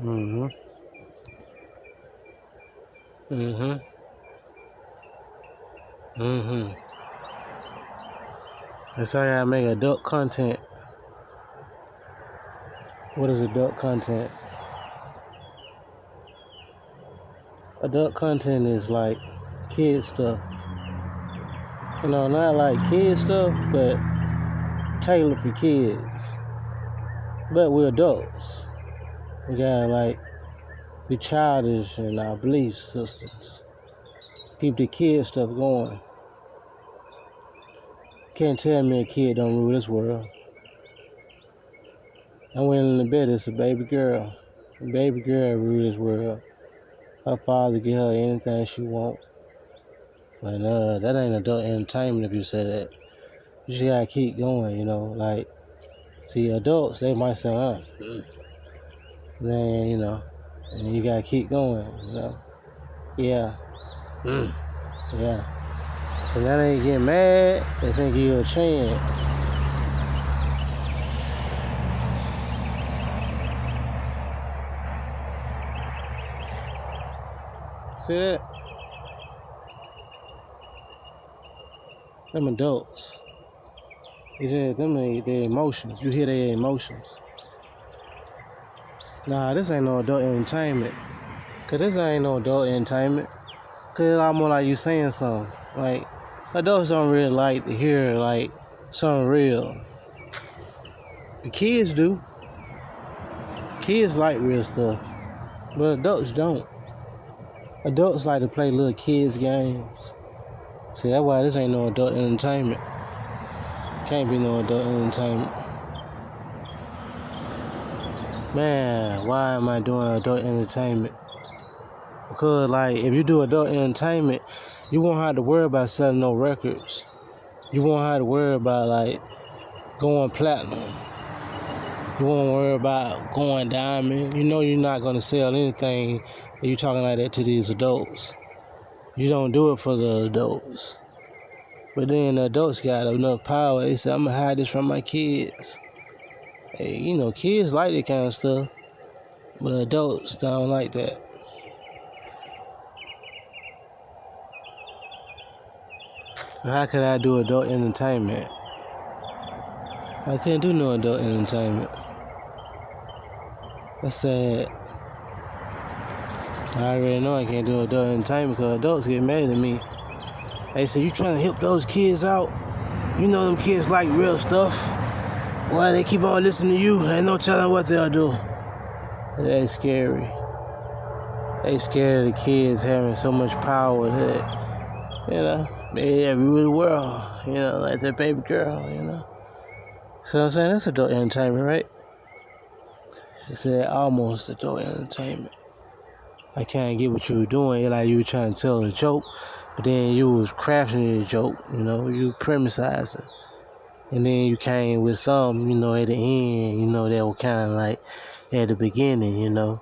Mm-hmm. Mm-hmm. Mm-hmm. That's how I gotta make adult content. What is adult content? Adult content is like kid stuff. You know, not like kid stuff, but tailored for kids. But we're adults. We gotta like be childish in our belief systems. Keep the kid stuff going. Can't tell me a kid don't rule this world. I went in the bed, it's a baby girl. A baby girl rule this world. Her father give her anything she want. But that ain't adult entertainment if you say that. You just gotta keep going, you know, like, see, adults, they might say, then, you know, and you gotta keep going, you know. Yeah. Yeah. So now they get mad, they finna give you a chance. See that? Them adults. Them their emotions. You hear their emotions. Nah, this ain't no adult entertainment. Cause this ain't no adult entertainment. Cause it's almost like you saying something. Like, adults don't really like to hear like something real. The kids do. Kids like real stuff. But adults don't. Adults like to play little kids games. See, that's why this ain't no adult entertainment. Can't be no adult entertainment. Man, why am I doing adult entertainment? Because, like, if you do adult entertainment, you won't have to worry about selling no records. You won't have to worry about, like, going platinum. You won't worry about going diamond. You know you're not going to sell anything if you're talking like that to these adults. You don't do it for the adults. But then the adults got enough power. They say, I'm going to hide this from my kids. Hey, you know, kids like that kind of stuff. But adults don't like that. How could I do adult entertainment? I couldn't do no adult entertainment. That's sad. I already know I can't do adult entertainment because adults get mad at me. They say, you trying to help those kids out? You know them kids like real stuff. Why they keep on listening to you? Ain't no telling what they'll do. They scary. They scared of the kids having so much power that, you know, they rule the world. You know, like that baby girl, you know. So I'm saying that's adult entertainment, right? They said almost adult entertainment. I can't get what you were doing. Like you were trying to tell a joke, but then you was crafting the joke, you know, you premisizing. And then you came with some, you know, at the end, you know, that were kind of like at the beginning, you know.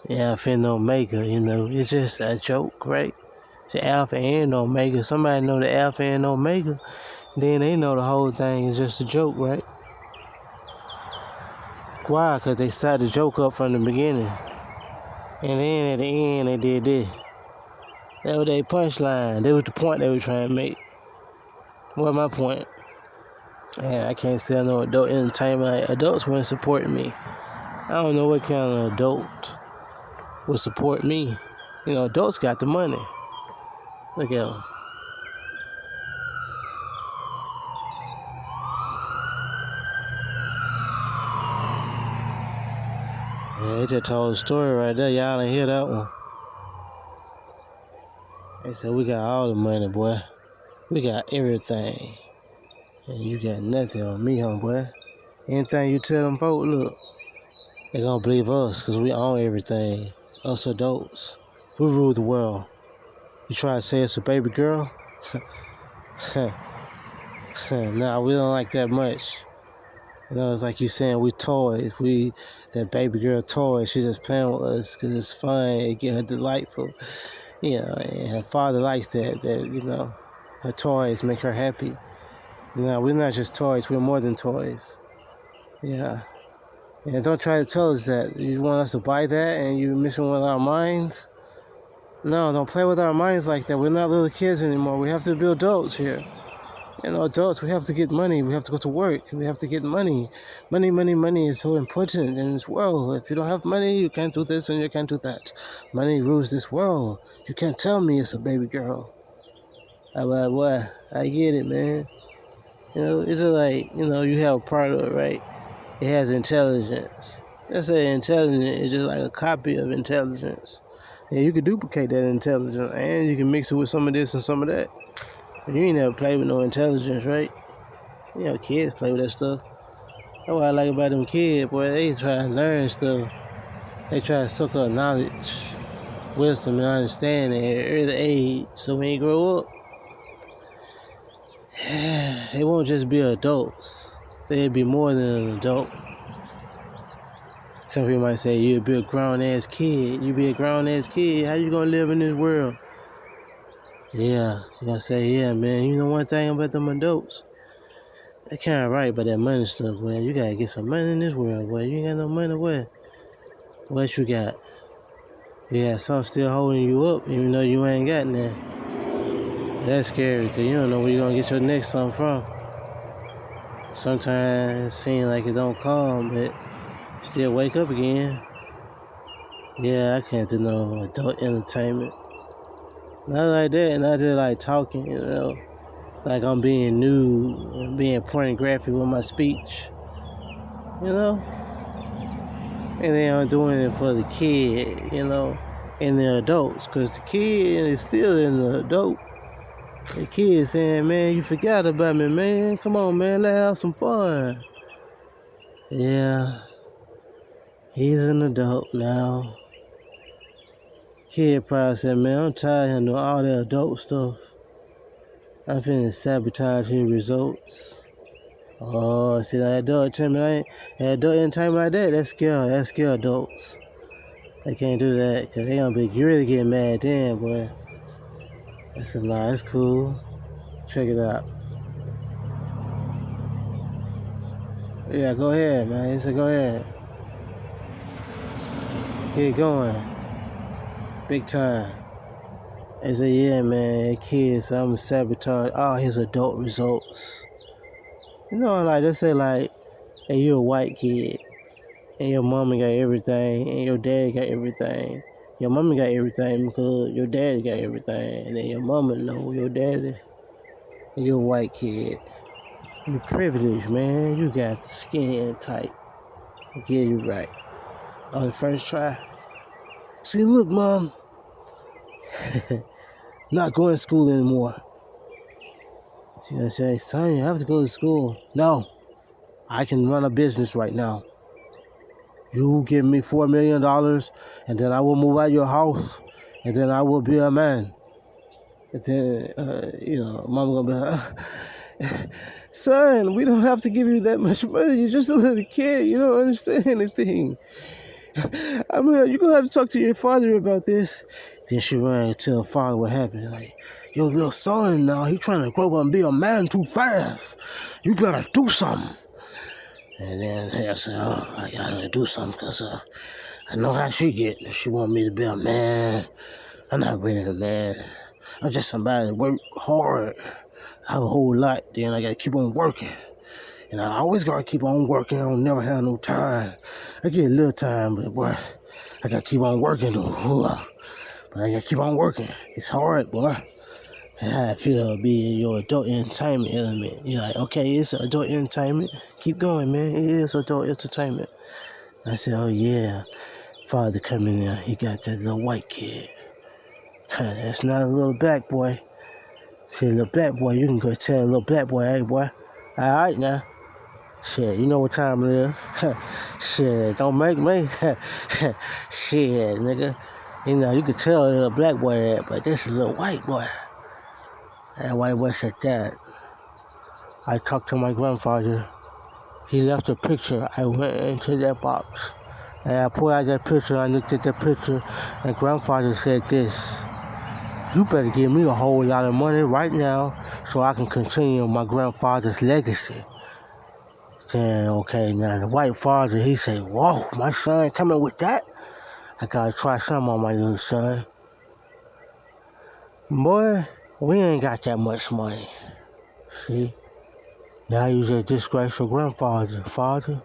The Alpha and Omega, you know, it's just a joke, right? The Alpha and Omega. Somebody know the Alpha and Omega, then they know the whole thing is just a joke, right? Why? Because they set the joke up from the beginning. And then at the end, they did this. That was their punchline. That was the point they were trying to make. What's my point? Man, I can't sell no adult entertainment. Like, adults wouldn't support me. I don't know what kind of adult would support me. You know, adults got the money. Look at them. Yeah, they just told a story right there. Y'all didn't hear that one. They said, we got all the money, boy. We got everything. And you got nothing on me, homeboy. Anything you tell them folk, look, they gonna believe us because we own everything. Us adults. We rule the world. You try to say it's a baby girl? Nah, we don't like that much. You know, it's like you saying we toys. That baby girl toy, she just playing with us because it's fun. It get her delightful. You know, and her father likes that, you know, her toys make her happy. You know, we're not just toys, we're more than toys. Yeah. And don't try to tell us that. You want us to buy that and you're messing with our minds? No, don't play with our minds like that. We're not little kids anymore. We have to be adults here. Adults, we have to get money. We have to go to work. We have to get money. Money is so important in this world. If you don't have money, you can't do this and you can't do that. Money rules this world. You can't tell me it's a baby girl. What? I get it, man. It's like, you have a product, right? It has intelligence. Let's say intelligence is just like a copy of intelligence. And you can duplicate that intelligence, and you can mix it with some of this and some of that. You ain't never played with no intelligence, right? Kids play with that stuff. That's what I like about them kids, boy. They try to learn stuff. They try to soak up knowledge, wisdom, and understanding at an early age. So when they grow up, they won't just be adults. They'll be more than an adult. Some people might say, you'll be a grown-ass kid. You be a grown-ass kid. How you gonna live in this world? Yeah, you're gonna say, yeah, man, you know one thing about them adults? They kind of right about that money stuff, boy. You gotta get some money in this world, boy. You ain't got no money, where? What you got? You got something still holding you up, even though you ain't got nothing. That's scary, because you don't know where you're gonna get your next something from. Sometimes it seems like it don't come, but you still wake up again. Yeah, I can't do no adult entertainment. Not like that, not just like talking, like I'm being nude and being pornographic with my speech, And then I'm doing it for the kid, and the adults, because the kid is still in the adult. The kid saying, man, you forgot about me, man. Come on, man, let's have some fun. Yeah, he's an adult now. Kid probably said, man, I'm tired of doing all that adult stuff. I'm finna sabotage his results. Oh, see, that adult entertainment like that, that's scare adults. They can't do that, because they gonna be really getting mad then, boy. That's a lie, it's cool. Check it out. Yeah, go ahead, man. He said, go ahead. Keep going. Big time. They say, yeah, man, that kid, so I'm gonna sabotage all his adult results. Like, let's say, like, hey, you're a white kid, and your mama got everything, and your dad got everything. Your mama got everything because your daddy got everything, and then your mama know your daddy, and you're a white kid. You're privileged, man. You got the skin tight. I'll get you right. On the first try. See, look, Mom. Not going to school anymore. She's gonna say, son, you have to go to school. No. I can run a business right now. You give me $4 million, and then I will move out of your house, and then I will be a man. And then, Mama gonna be like, son, we don't have to give you that much money. You're just a little kid. You don't understand anything. You're gonna have to talk to your father about this. Then she ran and tell her father what happened. Like, your little son now, he trying to grow up and be a man too fast. You better do something. And then I said, I gotta do something because I know how she get. She want me to be a man. I'm not really a man. I'm just somebody that work hard. I have a whole lot. Then I gotta keep on working. And I always gotta keep on working. I don't never have no time. I get a little time, but boy, I gotta keep on working though. But I gotta keep on working. It's hard, boy. And how I feel being your adult entertainment element. You're like, okay, it's adult entertainment. Keep going, man. It is adult entertainment. I said, oh yeah. Father coming in, he got that little white kid. That's not a little black boy. See, a little black boy, you can go tell a little black boy, hey boy, alright now. Shit, you know what time it is. Shit, don't make me. Shit, nigga. You can tell a little black boy that, but this is a little white boy. That white boy said that. I talked to my grandfather. He left a picture. I went into that box. And I pulled out that picture. I looked at that picture. And grandfather said this. You better give me a whole lot of money right now so I can continue my grandfather's legacy. Then, okay, now the white father, he say, whoa, my son coming with that? I gotta try something on my little son. Boy, we ain't got that much money. See? Now you just disgrace your grandfather. Father,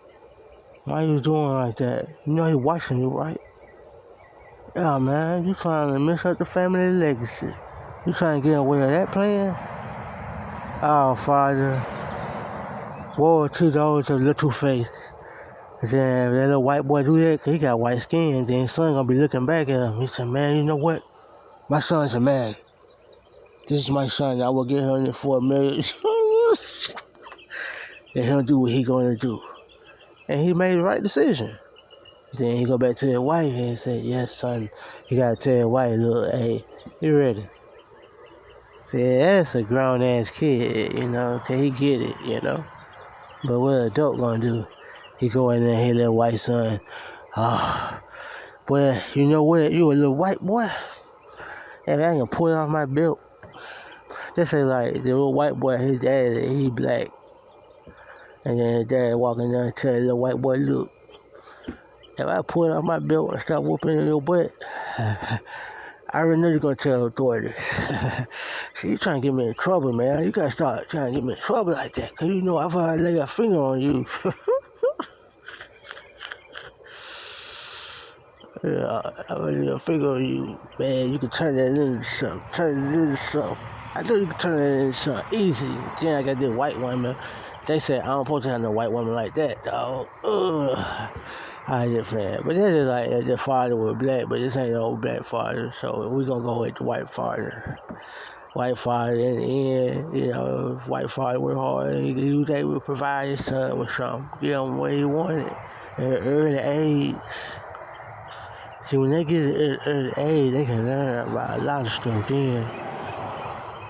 why you doing like that? You know he watching you, right? Yeah, man, you trying to mess up the family legacy. You trying to get away with that plan? Oh, Father. Woe to those of little faith. Then if that little white boy do that, 'cause he got white skin, then his son gonna be looking back at him. He said, man, you know what? My son's a man. This is my son. I will get him for a marriage. Let him do what he gonna do. And he made the right decision. Then he go back to his wife and said, yes, son. You gotta tell your wife, look, hey, you ready? See, that's a grown-ass kid, you know, 'cause he get it, you know. But what an adult gonna do? He go in there and hit that white son. Oh, boy, you know what? You a little white boy. Hey, I ain't gonna pull it off my belt. Just say like the little white boy, his dad, he black. And then his dad walking down and tell the little white boy, look, if I pull it off my belt and start whooping in your butt, I already know you're gonna tell the authorities. So you trying to get me in trouble, man. You gotta start trying to get me in trouble like that. 'Cause you know I've already laid a finger on you. Yeah, I already laid a finger on you, man. You can turn that into something. I know you can turn that into something easy. Then I got this white woman. They said I don't supposed to have no white woman like that, dog. I just playing. But this is like the father was black, but this ain't no black father, so we gonna go with the white father. White father in the end, you know, if white father worked hard, he was able to provide his son with something, give him what he wanted at an early age. See, when they get at an early age, they can learn about a lot of stuff then.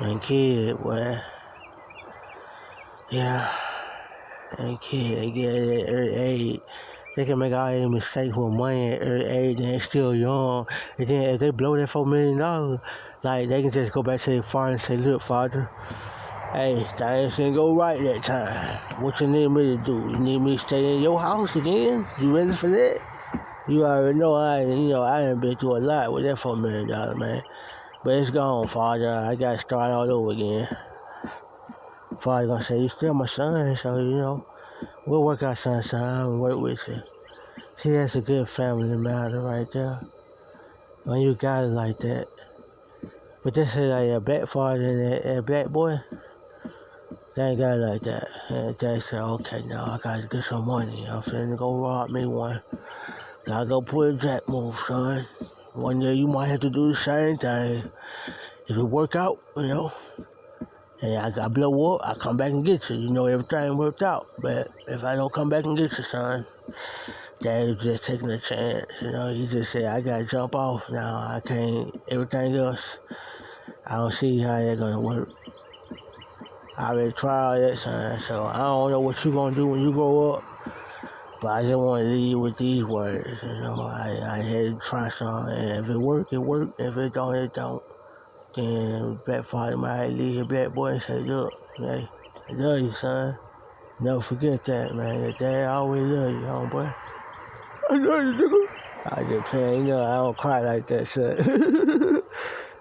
And kid, boy. Yeah. And kid, they get at an early age. They can make all these mistakes with money at an early age and they're still young. And then if they blow that $4 million, like they can just go back to their father and say, look, father, hey, things didn't go right that time. What you need me to do? You need me to stay in your house again? You ready for that? You already know I done been through a lot with that $4 million, man. But it's gone, father. I gotta start all over again. Father gonna say, you still my son, so you know, we'll work out son and work with you. See, that's a good family matter right there. When you got it like that. But they say like a black father and a black boy, they ain't got it like that. And they say, okay, now I gotta get some money. I'm finna go rob me one. Gotta go pull a jack move, son. One day you might have to do the same thing. If it work out, you know, and I blow up, I come back and get you. You know, everything worked out. But if I don't come back and get you, son, Dad's just taking a chance. You know, he just said, I gotta jump off now. I can't, everything else, I don't see how they're gonna work. I already tried all that, son, so I don't know what you gonna do when you grow up. But I just want to leave you with these words, you know. I had to try something, and if it worked, it worked. If it don't, it don't. Then black father might leave his black boy and say, look, hey, I love you, son. Never forget that, man. Your dad always love you, homeboy. I love you, nigga. I just playing, you know, I don't cry like that, son.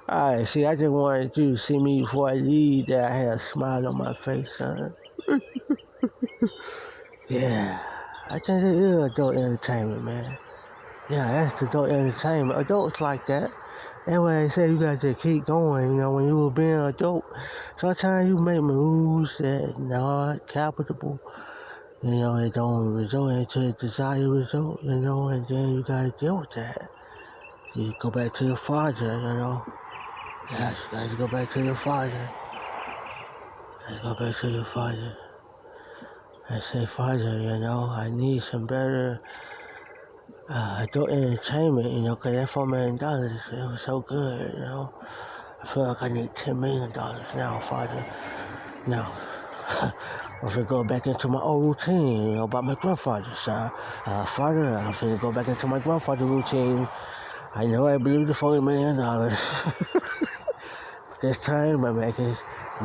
Alright, see, I just wanted you to see me before I leave, that I had a smile on my face, son. Yeah. I think it is adult entertainment, man. Yeah, that's adult entertainment. Adults like that. That's why they say you got to keep going, you know, when you were being an adult. Sometimes you make moves that are not capital. You know, it don't result into a desired result, you know, and then you got to deal with that. You go back to your father, you know. Yes, you got to go back to your father. You got to go back to your father. I say, father, you know, I need some better adult entertainment, you know, 'cause that $4 million, it was so good, you know. I feel like I need $10 million now, father. Now, I'm finna go back into my old routine, you know, about my grandfather, son. Father, I'm finna go back into my grandfather routine. I know I believe the $40 million. This time, I'm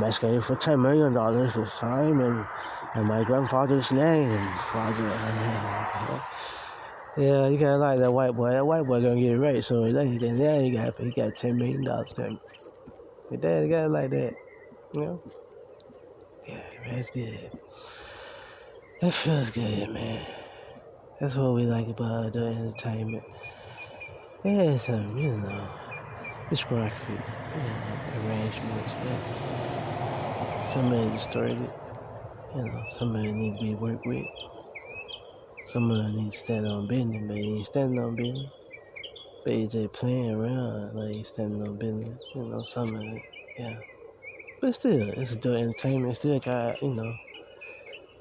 asking you for $10 million this time, and And my grandfather's name. Yeah, you gotta like that white boy. That white boy gonna get it right. So now he got $10 million coming. Your dad got it like that. You know? Yeah, man, that's good. That feels good, man. That's what we like about the entertainment. Yeah, some, discography, arrangements, but some of it distorted. Some of it need to be worked with. Some of it need to stand on business, but he ain't standing on business. But he just playing around like he's standing on business. Some of it, yeah. But still, it's adult entertainment. Still got,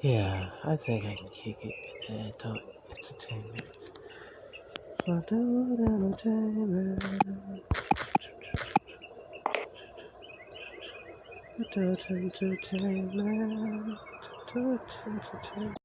yeah, I think I can kick it at the adult entertainment. Adult entertainment. Adult entertainment. Adult entertainment.